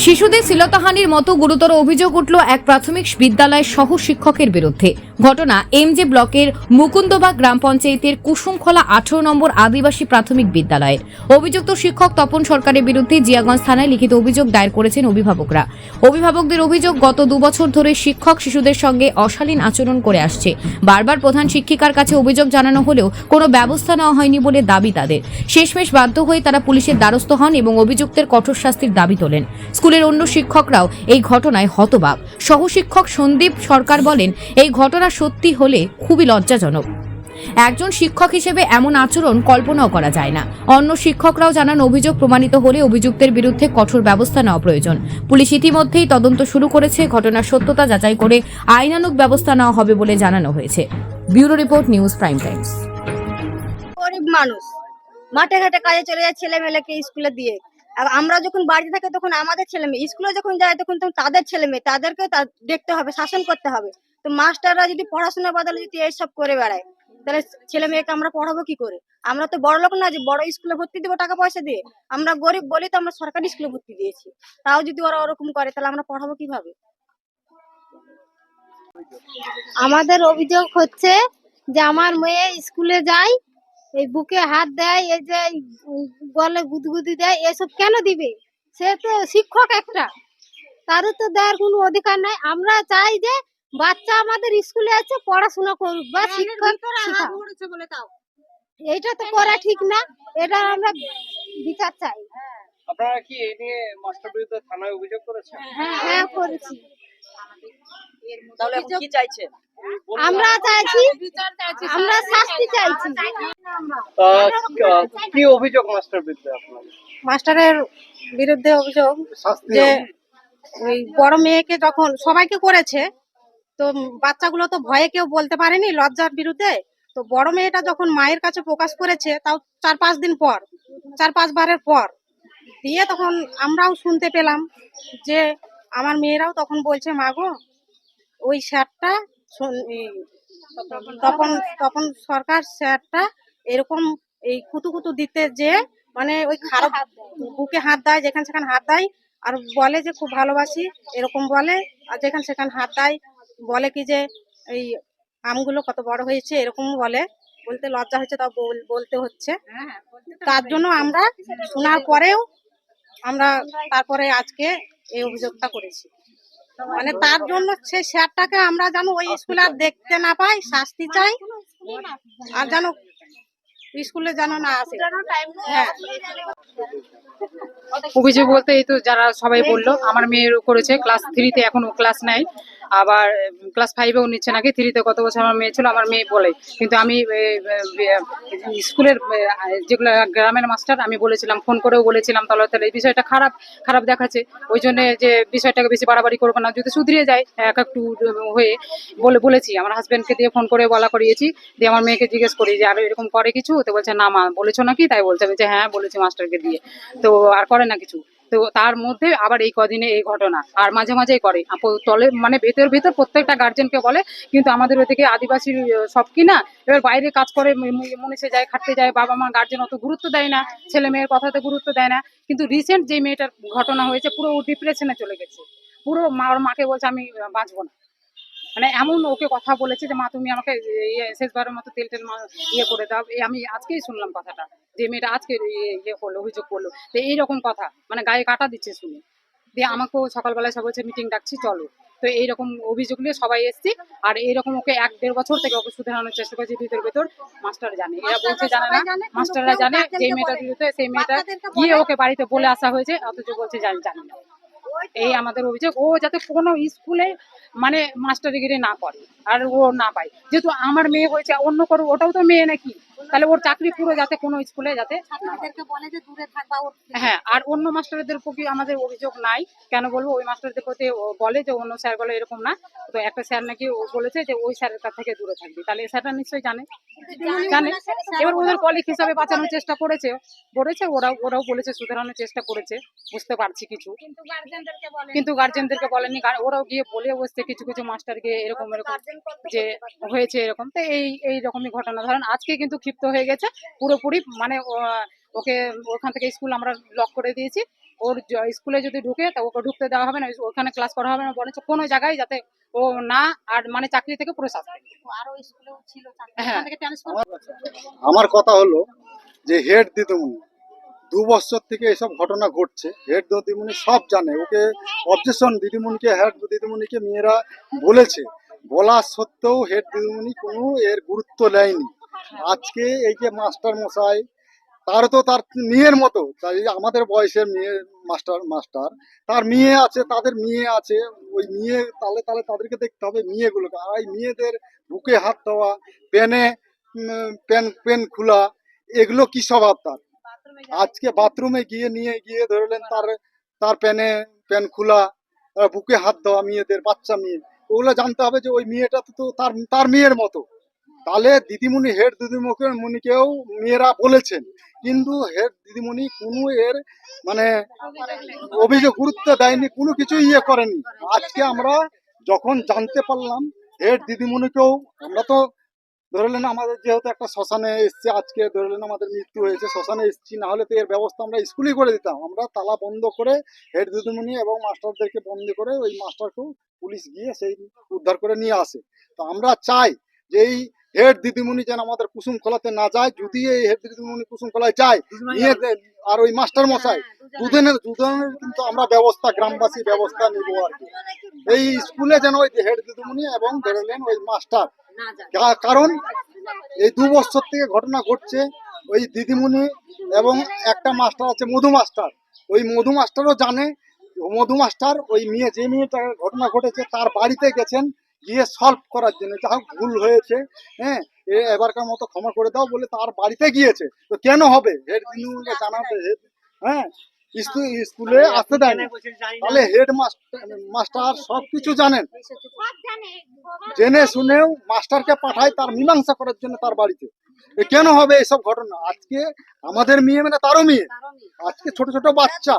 শিশুদের শ্লীলতাহানির মতো গুরুতর অভিযোগ উঠল এক প্রাথমিক বিদ্যালয়ের সহ শিক্ষকের বিরুদ্ধে। ঘটনা এমজে ব্লকের মুকুন্দবাগ গ্রাম পঞ্চায়েতের কুসুমখোলা 18 নম্বর আদিবাসী প্রাথমিক বিদ্যালয়ের। অভিযুক্ত শিক্ষক তপন সরকারের বিরুদ্ধে জিয়াগঞ্জ থানায় লিখিত অভিযোগ দায়ের করেছেন অভিভাবকরা। অভিভাবকদের অভিযোগ, গত 2 বছর ধরে শিক্ষক শিশুদের সঙ্গে অশালীন আচরণ করে আসছে। বারবার প্রধান শিক্ষিকার কাছে অভিযোগ জানানো হলেও কোনো ব্যবস্থা নেওয়া হয়নি বলে দাবি তাদের। শেষমেশ বাধ্য হয়ে তারা পুলিশের দ্বারস্থ হন এবং অভিযুক্তের কঠোর শাস্তির দাবি তোলেন। স্কুলের অন্য শিক্ষকরাও এই ঘটনায় হতবাক। সহশিক্ষক সন্দীপ সরকার বলেন, এই ঘটনা সত্যি হলে খুবই লজ্জাজনক। একজন শিক্ষক হিসেবে এমন আচরণ কল্পনাও করা যায় না। অন্য শিক্ষকরাও জানান, অভিযোগ প্রমাণিত হলে অভিযুক্তের বিরুদ্ধে কঠোর ব্যবস্থা নেওয়া প্রয়োজন। পুলিশ ইতিমধ্যেই তদন্ত শুরু করেছে। ঘটনার সত্যতা যাচাই করে আইনানুগ ব্যবস্থা নেওয়া হবে বলে জানানো হয়েছে। Bureau report, news prime Times. গরিব মানুষ মাঠে ঘাটে কাজে চলে যায় ছেলে মেয়েকে স্কুলে দিয়ে। আর আমরা যখন বাড়িতে থাকি তখন আমাদের ছেলে মেয়ে স্কুলে যখন যায় তখন তাদের ছেলে মেয়ে তাদেরকে দেখতে হবে, শাসন করতে হবে। তো মাস্টাররা যদি পড়াশোনার বদলে যদি এইসব করে বেড়ায় তাহলে ছেলে মেয়েকে আমরা পড়াবো কি করে? আমরা তো বড় লোক না যে বড় স্কুলে ভর্তি দিব টাকা পয়সা দিয়ে। আমরা গরিব বলি তো আমরা সরকারি স্কুলে ভর্তি দিয়েছি। তাও যদি ওরা ওরকম করে তাহলে আমরা পড়াবো কিভাবে? আমাদের অভিযোগ হচ্ছে যে আমার মেয়ে স্কুলে যায়, এই বুকে হাত দেয়, এই যে গলে গুদগুদি দেয়, এসব কেন দিবে? সে তো শিক্ষক একটা, তারও তো দেওয়ার কোনো অধিকার নাই। আমরা চাই যে বাচ্চা আমাদের স্কুলে আছে, পড়াশোনা করুক বা শিক্ষক শিখাক। এইটা তো করা ঠিক না, এটা আমরা বিচার চাই। আপনারা কি এই নিয়ে মাস্টার বিরুদ্ধে থানায় অভিযোগ করেছেন? হ্যাঁ করেছি। তাহলে এখন কি চাইছেন? আমরা চাইছি, আমরা শাস্তি চাইছি। কি অভিযোগ মাস্টার বিরুদ্ধে আপনার? মাস্টারের বিরুদ্ধে অভিযোগ শাস্তি যে ওই বড় মেয়েকে যখন সবাইকে করেছে, তো বাচ্চাগুলো তো ভয়ে কেউ বলতে পারেনি, লজ্জার বিরুদ্ধে। তো বড় মেয়েটা যখন মায়ের কাছে প্রকাশ করেছে, তাও 4-5 দিন পর, 4-5 বারের পর দিয়ে তখন আমরাও শুনতে পেলাম যে আমার মেয়েরাও তখন বলছে, মা গো ওই স্যারটা তখন তখন সরকার স্যারটা এরকম এই কুতু কুতু দিতে যে মানে ওই খারাপ বুকে হাত দেয়, যেখানে সেখানে হাত দেয়, আর বলে যে খুব ভালোবাসি এরকম বলে, আর যেখানে সেখানে হাত দেয়, বলে কি যে এই আমগুলো কত বড় হয়েছে এরকম বলে। বলতে লজ্জা হচ্ছে, তাও বলতে হচ্ছে। তার জন্য আমরা শোনার পরেও আমরা তারপরে আজকে এই অভিযোগটা করেছি। মানে তার জন্য সেই স্যারটাকে আমরা যেন ওই স্কুলে আর দেখতে না পাই, শাস্তি চাই, আর যেন স্কুলে যেন না আসে। হ্যাঁ, অভিযোগ বলতে এই তো যারা সবাই বললো, আমার মেয়েরও করেছে, ক্লাস 3-তে, এখন ও ক্লাস 9, আবার ক্লাস 5-এও নিচ্ছে নাকি। 3-তে গত বছর আমার মেয়ে ছিল, আমার মেয়ে বলে। কিন্তু আমি স্কুলের যেগুলো গ্রামের মাস্টার, আমি বলেছিলাম, ফোন করেও বলেছিলাম, তাহলে এই বিষয়টা খারাপ খারাপ দেখাচ্ছে, ওই জন্য যে বিষয়টাকে বেশি বাড়াবাড়ি করবো না, যদি সুধরিয়ে যায় এক একটু হয়ে বলেছি। আমার হাজবেন্ডকে দিয়ে ফোন করে বলা করিয়েছি, দিয়ে আমার মেয়েকে জিজ্ঞেস করি যে আর এরকম করে কিছু, তো বলছে না মা, বলেছো নাকি? তাই বলছে। আমি যে হ্যাঁ বলেছি মাস্টারকে দিয়ে, তো আর করে না কিছু। তো তার মধ্যে আবার এই কদিনে এই ঘটনা, আর মাঝে মাঝেই করে তলে, মানে ভেতর ভেতর প্রত্যেকটা গার্জেনকে বলে। কিন্তু আমাদের ওদিকে আদিবাসী সব কিনা, এবার বাইরে কাজ করে, মনীষে যায়, খাটতে যায়, বাবা মা গার্জেন অত গুরুত্ব দেয় না, ছেলে মেয়ের কথাতে গুরুত্ব দেয় না। কিন্তু রিসেন্ট যে মেয়েটার ঘটনা হয়েছে, পুরো ডিপ্রেশনে চলে গেছে, পুরো ওর মাকে বলছে আমি বাঁচবো না। মানে এমন ওকে কথা বলেছে যে মা তুমি আমাকে শেষবারের মতো তেল করে দাও। আমি আজকেই শুনলাম কথাটা, যে মেয়েটা আজকে করলো, অভিযোগ করলো। তো এইরকম কথা মানে গায়ে কাটা দিচ্ছে শুনে। দিয়ে আমাকেও সকালবেলায় সব বলছে মিটিং ডাকছি চলো। তো এইরকম অভিযোগ নিয়ে সবাই এসছি। আর এইরকম ওকে 1-1.5 বছর থেকে ওকে শুধরানোর চেষ্টা করছে ভেতর। মাস্টার জানে, এরা বলছে জানে না, মাস্টাররা জানে যে মেয়েটার বিরুদ্ধে, সেই মেয়েটা গিয়ে ওকে বাড়িতে বলে আসা হয়েছে, অথচ বলছে জানি না। এই আমাদের অভিযোগ, ও যাতে কোনো স্কুলে মানে মাস্টারগিরি না করে আর ও না পায়। যেহেতু আমার মেয়ে হয়েছে, অন্য করো, ওটাও তো মেয়ে নাকি, তাহলে ওর চাকরি পুরো যাতে কোনো স্কুলে যাতে হ্যাঁ। আর অন্য মাস্টারদের প্রতি আমাদের অভিযোগ নাই, কেন বলবো, ওই মাস্টারদের প্রতি বলে যে অন্য স্যার বলে এরকম না। তো একটা স্যার নাকি বলেছে যে ওই স্যারের কাছ থেকে দূরে থাকবে, তাহলে স্যারটা নিশ্চয়ই জানে। এবার ওদের কলিগ হিসাবে বাঁচানোর চেষ্টা করেছে, ওরাও বলেছে, শুধরানোর চেষ্টা করেছে, বুঝতে পারছি কিছু, কিন্তু গার্জেনদেরকে বলেনি। ওরাও গিয়ে বলে বসছে কিছু কিছু মাস্টারকে এরকম যে হয়েছে এরকম। তো এই রকমই ঘটনা। ধরেন আজকে কিন্তু ক্ষিপ্ত হয়ে গেছে পুরোপুরি, মানে ওকে ওখান থেকে স্কুল আমরা লক করে দিয়েছি, ওর স্কুলে যদি ঢুকে তা ওকে ঢুকতে দেওয়া হবে না, ওখানে ক্লাস করা হবে না, বরঞ্চ কোনো জায়গায় যাতে ও না আর মানে চাকরি থেকে পুরো শাস্তি। হ্যাঁ, আমার কথা হলো যে হেড দিদিমণি 2 বছর থেকে এসব ঘটনা ঘটছে। হেড দিদিমণি সব জানে, ওকে অবজেকশন দিদিমণিকে, হেড দিদিমণিকে মেয়েরা বলেছে, বলা সত্ত্বেও হেড দিদিমণি কোনো এর গুরুত্ব নেয়নি। আজকে এই যে মাস্টার মশাই, তার তো তার মেয়ের মতো, তাই আমাদের বয়সের মেয়ে মাস্টার তার মেয়ে আছে, তাদের মেয়ে আছে, ওই মেয়ে তালে তালে তাদেরকে দেখতে হবে মেয়েগুলোকে। আর এই মেয়েদের বুকে হাত দেওয়া, পেন খোলা, এগুলো কি স্বভাব তার? আজকে বাথরুমে নিয়ে গিয়ে ধরলেন তার তার প্যান খোলা, বুকে হাত দেওয়া মেয়েদের, বাচ্চা মেয়ে, ওগুলো জানতে হবে যে ওই মেয়েটা তো তার তার মেয়ের মতো। তাহলে দিদিমণি, হেড দিদিমণিকেও মেয়েরা বলেছেন, কিন্তু হেড দিদিমণি কোনো এর মানে অভিযোগ গুরুত্ব দেয়নি, কোনো কিছু করেনি। আজকে আমরা যখন জানতে পারলাম হেড দিদিমণিকেও, আমরা তো ধরলেন আমাদের যেহেতু একটা শ্মশানে এসছে, আজকে ধরলেন আমাদের মৃত্যু হয়েছে, শ্মশানে এসছি, না হলে তো এর ব্যবস্থা আমরা স্কুলেই করে দিতাম। আমরা তালা বন্ধ করে হেড দিদিমণি এবং মাস্টারদেরকে বন্দি করে ওই মাস্টারকেও পুলিশ গিয়ে সেই উদ্ধার করে নিয়ে আসে। তো আমরা চাই যে এই হেড দিদিমণি যেন আমাদের কুসুমখোলাতে না যায়। যদি এই হেড দিদিমণি কুসুমখোলায় যায়, নিয়ে আর ওই মাস্টার মশাই দুজনের কিন্তু আমরা ব্যবস্থা, গ্রামবাসী ব্যবস্থা নিব আর কি। এই স্কুলে যেন ওই হেড দিদিমণি এবং ধরলেন ওই মাস্টার, কারণ এই 2 বছর থেকে ঘটনা ঘটছে। ওই দিদিমণি এবং একটা মাস্টার আছে মধু মাস্টার, ওই মধু মাস্টারও জানে। মধু মাস্টার ওই যে মেয়েটার ঘটনা ঘটেছে তার বাড়িতে গেছেন গিয়ে সলভ করার জন্য, যা হোক ভুল হয়েছে, হ্যাঁ এবারকার মতো ক্ষমা করে দাও বলে তার বাড়িতে গিয়েছে। তো কেন হবে হেড দিদিমণিকে জানাতে? হ্যাঁ, স্কুলে আসতে দেয় না, তাহলে হেড মাস্টার সবকিছু জানেন, জেনে শুনেও মাস্টারকে পাঠায় তার মীমাংসা করার জন্য তার বাড়িতে। কেন হবে এইসব ঘটনা? আজকে আমাদের মেয়ে মানে তারও মেয়ে, আজকে ছোট ছোট বাচ্চা।